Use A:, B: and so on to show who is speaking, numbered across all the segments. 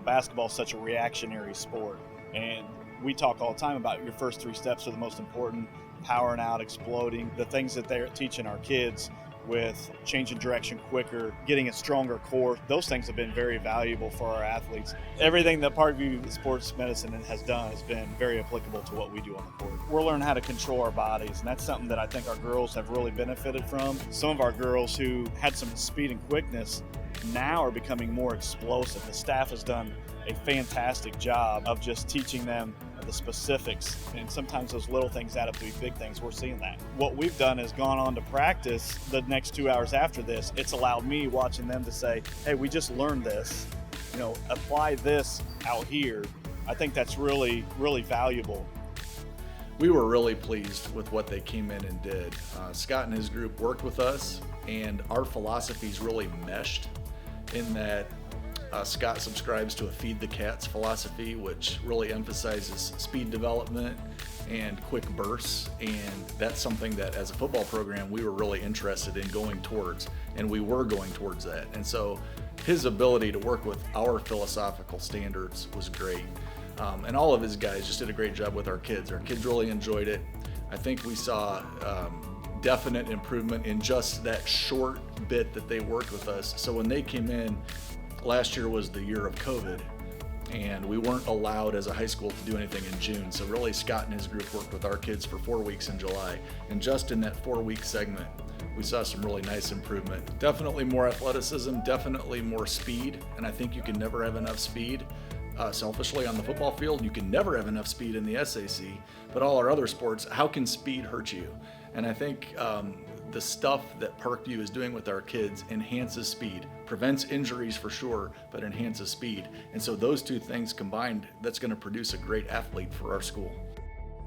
A: Basketball is such a reactionary sport, and we talk all the time about your first 3 steps are the most important: powering out, exploding, the things that they're teaching our kids with changing direction quicker, getting a stronger core. Those things have been very valuable for our athletes. Everything that Parkview Sports Medicine has done has been very applicable to what we do on the court. We're learning how to control our bodies, and that's something that I think our girls have really benefited from. Some of our girls who had some speed and quickness now are becoming more explosive. The staff has done a fantastic job of just teaching them the specifics, and sometimes those little things add up to be big things. We're seeing that. What we've done is gone on to practice the next 2 hours after this. It's allowed me, watching them, to say, hey, we just learned this, apply this out here. I think that's really, really valuable.
B: We were really pleased with what they came in and did. Scott and his group worked with us, and our philosophies really meshed in that Scott subscribes to a feed the cats philosophy, which really emphasizes speed development and quick bursts, and that's something that as a football program we were really interested in going towards, and we were going towards that. And so his ability to work with our philosophical standards was great, and all of his guys just did a great job with our kids. Our kids really enjoyed it. I think we saw definite improvement in just that short bit that they worked with us. So when they came in, last year was the year of COVID, and we weren't allowed as a high school to do anything in June. So really Scott and his group worked with our kids for 4 weeks in July. And just in that 4-week segment, we saw some really nice improvement. Definitely more athleticism, definitely more speed. And I think you can never have enough speed. Selfishly, on the football field, you can never have enough speed in the SAC, but all our other sports, how can speed hurt you? And I think the stuff that Parkview is doing with our kids enhances speed, prevents injuries for sure, but enhances speed. And so those two things combined, that's going to produce a great athlete for our school.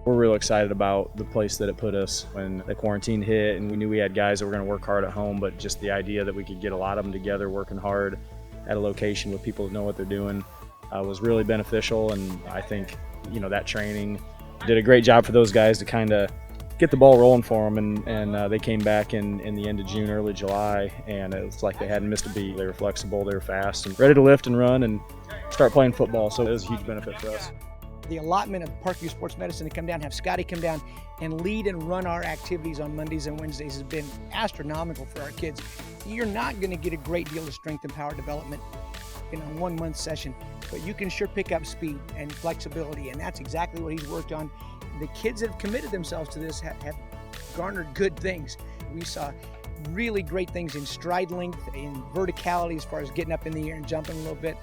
C: We're real excited about the place that it put us when the quarantine hit, and we knew we had guys that were going to work hard at home, but just the idea that we could get a lot of them together working hard at a location with people that know what they're doing was really beneficial. And I think that training did a great job for those guys to kind of get the ball rolling for them, and they came back in the end of June, early July, and it was like they hadn't missed a beat. They were flexible, they were fast, and ready to lift and run and start playing football, so it was a huge benefit for us.
D: The allotment of Parkview Sports Medicine to come down, have Scotty come down and lead and run our activities on Mondays and Wednesdays has been astronomical for our kids. You're not going to get a great deal of strength and power development in a 1-month session, but you can sure pick up speed and flexibility, and that's exactly what he's worked on. The kids that have committed themselves to this have garnered good things. We saw really great things in stride length, in verticality as far as getting up in the air and jumping a little bit.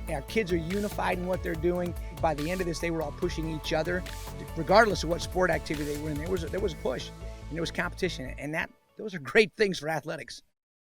D: Our kids are unified in what they're doing. By the end of this, they were all pushing each other, regardless of what sport activity they were in. There was a push, and there was competition, and those are great things for athletics.